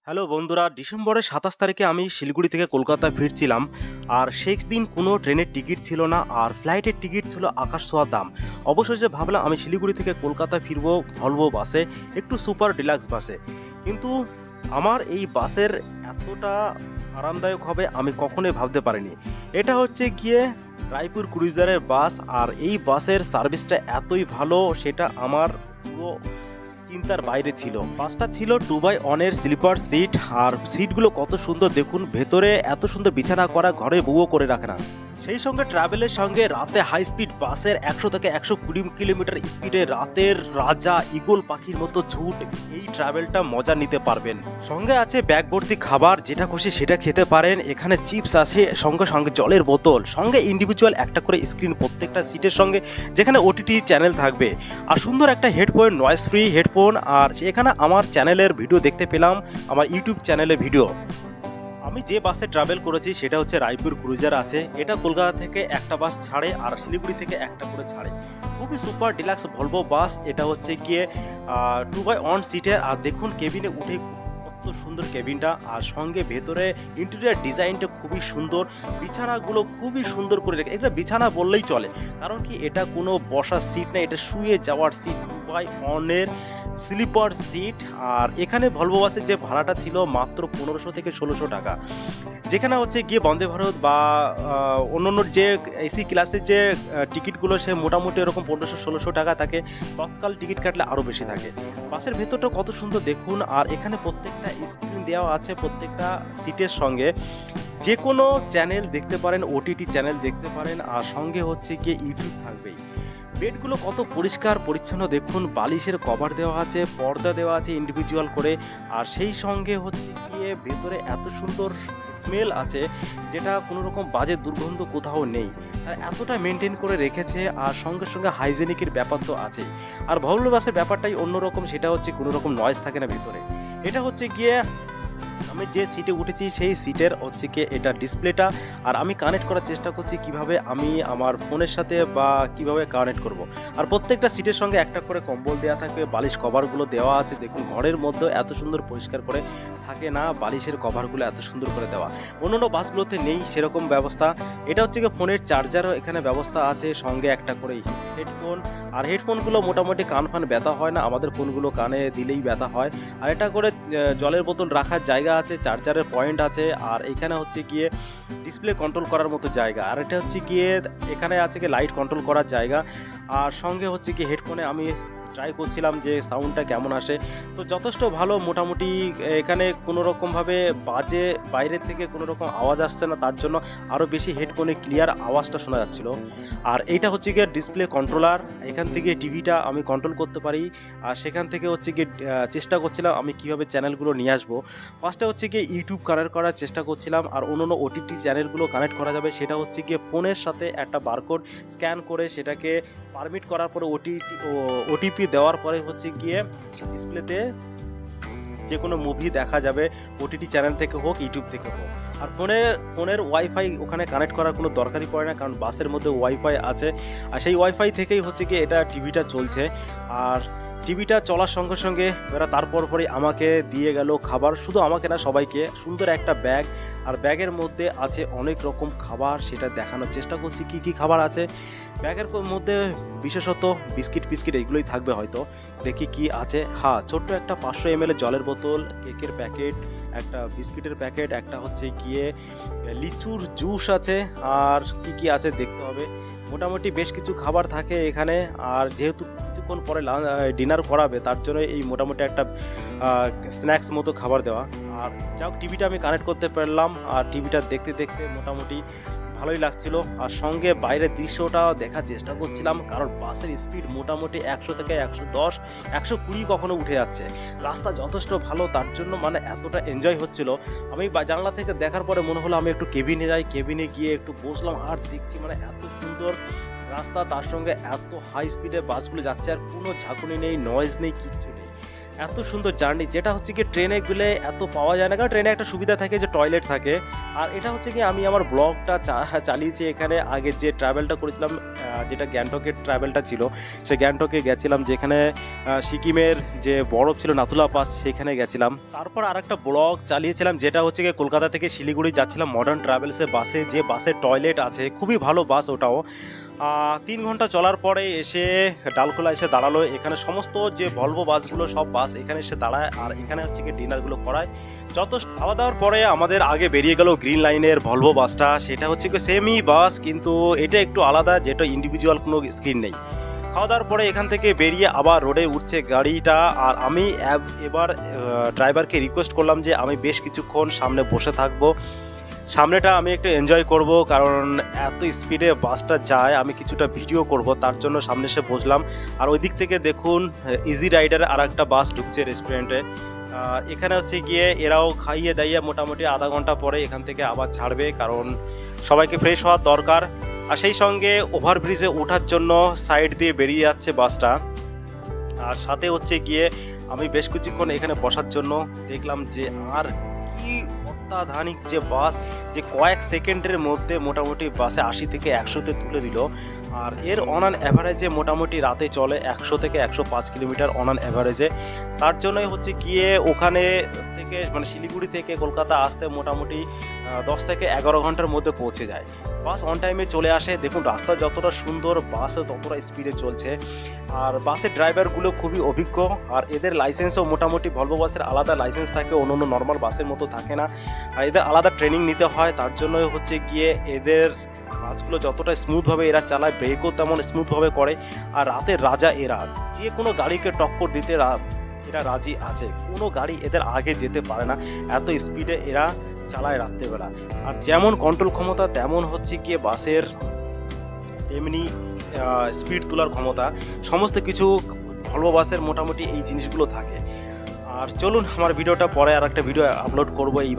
Hello বন্ধুরা, ডিসেম্বরের ২৭ তারিখে আমি শিলিগুড়ি থেকে কলকাতা ফিরছিলাম। আর সেই দিন কোনো ট্রেনের টিকিট ছিল না, আর ফ্লাইটের টিকিট ছিল আকাশ ছোঁয়া দাম। অবশেষে ভাবলাম আমি শিলিগুড়ি থেকে কলকাতা ফিরবো ভলভো বাসে, একটু সুপার ডিলাক্স বাসে। কিন্তু আমার এই বাসের এতটা আরামদায়ক হবে আমি কখনোই ভাবতে পারিনি। এটা হচ্ছে গিয়ে রায়পুর ক্রুইজারের বাস, আর এই বাসের সার্ভিসটা এতই ভালো সেটা আমার পুরো চিন্তার বাইরে ছিল। বাসটা ছিল 2x1 এর স্লিপার সিট, আর সিটগুলো কত সুন্দর দেখুন, ভেতরে এত সুন্দর বিছানা করা, ঘরে বউও করে রাখে না। সেই সঙ্গে ট্রাভেলের সঙ্গে রাতে হাই স্পিড বাসের ১০০ থেকে ১২০ কিলোমিটার স্পিডে রাতের রাজা ঈগল পাখির মতো ছুট, এই ট্রাভেলটা মজা নিতে পারবেন। সঙ্গে আছে ব্যাগ ভর্তি খাবার, যেটা খুশি সেটা খেতে পারেন। এখানে চিপস আছে, সঙ্গে সঙ্গে জলের বোতল, সঙ্গে ইন্ডিভিজুয়াল একটা করে স্ক্রিন প্রত্যেকটা সিটের সঙ্গে, যেখানে ওটিটি চ্যানেল থাকবে, আর সুন্দর একটা হেডফোন, নয়েজ ফ্রি হেডফোন। আর এখানে আমার চ্যানেলের ভিডিও দেখতে পেলাম, আমার ইউটিউব চ্যানেলের ভিডিও। আমি যে বাসে ট্রাভেল করেছি সেটা হচ্ছে রায়পুর ক্রুজার আছে। এটা কলকাতা থেকে একটা বাস ছাড়ে, আর শিলিগুড়ি থেকে একটা করে ছাড়ে। খুবই সুপার ডিলাক্স ভলভো বাস। এটা হচ্ছে গিয়ে 2x1 সিটের। আর দেখুন কেবিনে উঠে কত সুন্দর কেবিনটা, আর সঙ্গে ভেতরে ইন্টেরিয়ার ডিজাইনটা খুবই সুন্দর, বিছানাগুলো খুবই সুন্দর করে রেখে। এটা বিছানা বললেই চলে, কারণ কি এটা কোনো বসার সিট না, এটা শুয়ে যাওয়ার সিট, 2x1 এর স্লিপার সিট। আর এখানে ভলভো বাসের যে ভাড়াটা ছিল মাত্র ১৫০০ থেকে ১৬০০ টাকা, যেখানে হচ্ছে গিয়ে বন্দে ভারত বা অন্যান্য যে এসি ক্লাসের যে টিকিটগুলো সে মোটামুটি এরকম ১৫০০-১৬০০ টাকা থাকে, তৎকাল টিকিট কাটলে আরও বেশি থাকে। বাসের ভেতরটা কত সুন্দর দেখুন, আর এখানে প্রত্যেকটা স্ক্রিন দেওয়া আছে প্রত্যেকটা সিটের সঙ্গে, যে কোনো চ্যানেল দেখতে পারেন, ওটিটি চ্যানেল দেখতে পারেন, আর সঙ্গে হচ্ছে গিয়ে ইউটিউব থাকবেই। বেডগুলো কত পরিষ্কার পরিচ্ছন্ন দেখুন, বালিশের কভার দেওয়া আছে, পর্দা দেওয়া আছে ইন্ডিভিজুয়াল করে, আর সেই সঙ্গে হচ্ছে গিয়ে ভেতরে এত সুন্দর স্মেল আছে, যেটা কোনো রকম বাজে দুর্গন্ধ কোথাও নেই। আর এতটা মেনটেন করে রেখেছে, আর সঙ্গে সঙ্গে হাইজেনিকের ব্যাপার তো আছেই। আর ভলভো বাসের ব্যাপারটাই অন্যরকম, সেটা হচ্ছে কোনো রকম নয়েজ থাকে না ভেতরে। এটা হচ্ছে গিয়ে আমি যে সিটে উঠেছি সেই সিটের হচ্ছে কি এটা ডিসপ্লেটা, আর আমি কানেক্ট করার চেষ্টা করছি কিভাবে আমি আমার ফোনের সাথে বা কিভাবে কানেক্ট করব। আর প্রত্যেকটা সিটের সঙ্গে একটা করে কম্বল দেওয়া থাকবে, বালিশ কভারগুলো দেওয়া আছে। দেখুন ঘরের মধ্যে এত সুন্দর পরিষ্কার করে থাকে না, বালিশের কভারগুলো এত সুন্দর করে দেওয়া, অন্যান্য বাসগুলোতে নেই সেরকম ব্যবস্থা। এটা হচ্ছে কি ফোনের চার্জারও এখানে ব্যবস্থা আছে, সঙ্গে একটা করে হেডফোন। আর হেডফোনগুলো মোটামুটি কান ফান ব্যথা হয় না, আমাদের ফোনগুলো কানে দিলেই ব্যথা হয়। আর এটা করে জলের বোতল রাখার জায়গা আছে, চার্জারের পয়েন্ট আছে, আর এখানে হচ্ছে গিয়ে ডিসপ্লে কন্ট্রোল করার মতো জায়গা। আর এটা হচ্ছে গিয়ে এখানে আছে কি লাইট কন্ট্রোল করার জায়গা। আর সঙ্গে হচ্ছে কি হেডফোনে আমি ট্রাই করছিলাম যে সাউন্ডটা কেমন আসে, তো যথেষ্ট ভালো মোটামুটি। এখানে কোনো রকমভাবে বাজে বাইরের থেকে কোনো রকম আওয়াজ আসছে না, তার জন্য আরও বেশি হেডফোনে ক্লিয়ার আওয়াজটা শোনা যাচ্ছিল। আর এইটা হচ্ছে গিয়ে ডিসপ্লে কন্ট্রোলার, এখান থেকে টিভিটা আমি কন্ট্রোল করতে পারি। আর সেখান থেকে হচ্ছে গিয়ে চেষ্টা করছিলাম আমি কীভাবে চ্যানেলগুলো নিয়ে আসবো। ফার্স্টে হচ্ছে গিয়ে ইউটিউব কানেক্ট করার চেষ্টা করছিলাম, আর অন্য ওটিটি চ্যানেলগুলো কানেক্ট করা যাবে সেটা হচ্ছে গিয়ে ফোনের সাথে একটা বারকোড স্ক্যান করে সেটাকে পারমিট করার পরে ওটিপি দেওয়ার পরে হচ্ছে গিয়ে ডিসপ্লেতে যে কোনো মুভি দেখা যাবে, ওটিটি চ্যানেল থেকে হোক ইউটিউব থেকে হোক। আর ফোনের ওয়াইফাই ওখানে কানেক্ট করার কোনো দরকারই পড়ে না, কারণ বাসের মধ্যে ওয়াইফাই আছে, আর সেই ওয়াইফাই থেকেই হচ্ছে গিয়ে এটা টিভিটা চলছে। আর টিভিটা চলার সঙ্গে সঙ্গে এরা তারপর পরে আমাকে দিয়ে গেল খাবার, শুধু আমাকে না সবাইকে, সুন্দর একটা ব্যাগ। আর ব্যাগের মধ্যে আছে অনেক রকম খাবার, সেটা দেখানোর চেষ্টা করছি কি কি খাবার আছে ব্যাগের মধ্যে। বিশেষত বিস্কিট ফিস্কিট এগুলোই থাকবে হয়তো, দেখি কি আছে। হ্যাঁ, ছোট্ট একটা ৫০০ ml জলের বোতল, কেকের প্যাকেট, একটা বিস্কিটের প্যাকেট, একটা হচ্ছে গিয়ে লিচুর জুস আছে, আর কি কি আছে দেখতে হবে। মোটামুটি বেশ কিছু খাবার থাকে এখানে। আর যেহেতু কিছুক্ষণ পরে ডিনার করাবে, তার জন্য এই মোটামুটি একটা স্ন্যাক্স মতো খাবার দেওয়া। আর যাক, টিভিটা আমি কানেক্ট করতে পারলাম, আর টিভিটা দেখতে দেখতে মোটামুটি ভালোই লাগছিল। আর সঙ্গে বাইরের দৃশ্যটা দেখার চেষ্টা করছিলাম, কারণ বাসের স্পিড মোটামুটি ১০০ থেকে ১১০, ১২০ কখনো উঠে যাচ্ছে। রাস্তা যথেষ্ট ভালো, তার জন্য মানে এতটা এনজয় হচ্ছিল। আমি জানলা থেকে দেখার পরে মনে হলো আমি একটু কেবিনে যাই, কেবিনে গিয়ে একটু বসলাম, আর দেখছি মানে এত সুন্দর রাস্তা, তার সঙ্গে এত হাই স্পিডে বাসগুলো যাচ্ছে, আর কোনো ঝাঁকুনি নেই, নয়েজ নেই, কিচ্ছু নেই। এত সুন্দর জার্নি, যেটা হচ্ছে কি ট্রেনে গেলে এত পাওয়া যায় না, কারণ ট্রেনে একটা সুবিধা থাকে যে টয়লেট থাকে। আর এটা হচ্ছে কি আমি আমার ব্লগটা চালিয়েছি এখানে, আগে যে ট্রাভেলটা করেছিলাম যেটা গ্যাংটকের ট্রাভেলটা ছিল, সে গ্যাংটকে গেছিলাম, যেখানে সিকিমের যে বরফ ছিল নাথুলা পাস, সেখানে গেছিলাম। তারপর আর একটা ব্লগ চালিয়েছিলাম যেটা হচ্ছে কি কলকাতা থেকে শিলিগুড়ি যাচ্ছিলাম মডার্ন ট্রাভেলসে বাসে, যে বাসের টয়লেট আছে, খুবই ভালো বাস ওটাও। 3 ঘন্টা চলার পরে এসে ডালখোলা এসে দাঁড়ালো। এখানে সমস্ত যে ভলভো বাসগুলো, সব বাস এখানে এসে দাঁড়ায়, আর এখানে হচ্ছে কি ডিনারগুলো করায়। যত খাওয়া দাওয়ার পরে আমাদের আগে বেরিয়ে গেল গ্রিন লাইনের ভলভো বাসটা। সেটা হচ্ছে কি সেমই বাস, কিন্তু এটা একটু আলাদা, যেটা ইন্ডিভিজুয়াল কোনো স্ক্রিন নেই। খাওয়া দাওয়ার পরে এখান থেকে বেরিয়ে আবার রোডে উঠছে গাড়িটা, আর আমি এবার ড্রাইভারকে রিকোয়েস্ট করলাম যে আমি বেশ কিছুক্ষণ সামনে বসে থাকবো, সামনেটা আমি একটু এনজয় করব, কারণ এত স্পিডে বাসটা যায়, আমি কিছুটা ভিডিও করব, তার জন্য সামনে এসে বসলাম। আর ওই দিক থেকে দেখুন ইজি রাইডার আর একটা বাস ঢুকছে রেস্টুরেন্টে। এখানে হচ্ছে গিয়ে এরাও খাইয়ে দাইয়ে মোটামুটি আধা ঘন্টা পরে এখান থেকে আবার ছাড়বে, কারণ সবাইকে ফ্রেশ হওয়ার দরকার। আর সেই সঙ্গে ওভারব্রিজে ওঠার জন্য সাইড দিয়ে বেরিয়ে যাচ্ছে বাসটা। আর সাথে হচ্ছে গিয়ে আমি বেশ কিছুক্ষণ এখানে বসার জন্য দেখলাম যে আর কি অত্যাধুনিক যে বাস, যে কয়েক সেকেন্ডের মধ্যে মোটামুটি বাসে 80 থেকে 100-তে তুলে দিল। আর এর অন অ্যান অ্যাভারেজে মোটামুটি রাতে চলে 100 থেকে 105 কিলোমিটার অন অ্যান অ্যাভারেজে। তার জন্যই হচ্ছে গিয়ে ওখানে থেকে মানে শিলিগুড়ি থেকে কলকাতা আসতে মোটামুটি 10 থেকে 11 ঘন্টার মধ্যে পৌঁছে যায়। বাস অন টাইমে চলে আসে। দেখুন রাস্তা যতটা সুন্দর, বাসও ততটা স্পিডে চলছে। আর বাসের ড্রাইভারগুলো খুবই অভিজ্ঞ, আর এদের লাইসেন্সও মোটামুটি ভলভো বাসের আলাদা লাইসেন্স থাকে, অন্য অন্য নর্মাল বাসের মতো থাকে না। আর এদের আলাদা ট্রেনিং নিতে হয়, তার জন্যই হচ্ছে গিয়ে এদের বাসগুলো যতটা স্মুথভাবে এরা চালায়, ব্রেকও তেমন স্মুথভাবে করে। আর রাতের রাজা এরা, যে কোনো গাড়িকে টক্কর দিতে এরা রাজি আছে, কোনো গাড়ি এদের আগে যেতে পারে না, এত স্পিডে এরা চালায় রাত্রেবেলা। আর যেমন কন্ট্রোল ক্ষমতা, তেমন হচ্ছে গিয়ে বাসের তেমনি স্পিড তোলার ক্ষমতা, সমস্ত কিছু ভলভো বাসের মোটামুটি এই জিনিসগুলো থাকে। আর চলুন, আমার ভিডিওটা পরে আর একটা ভিডিও আপলোড করবো এই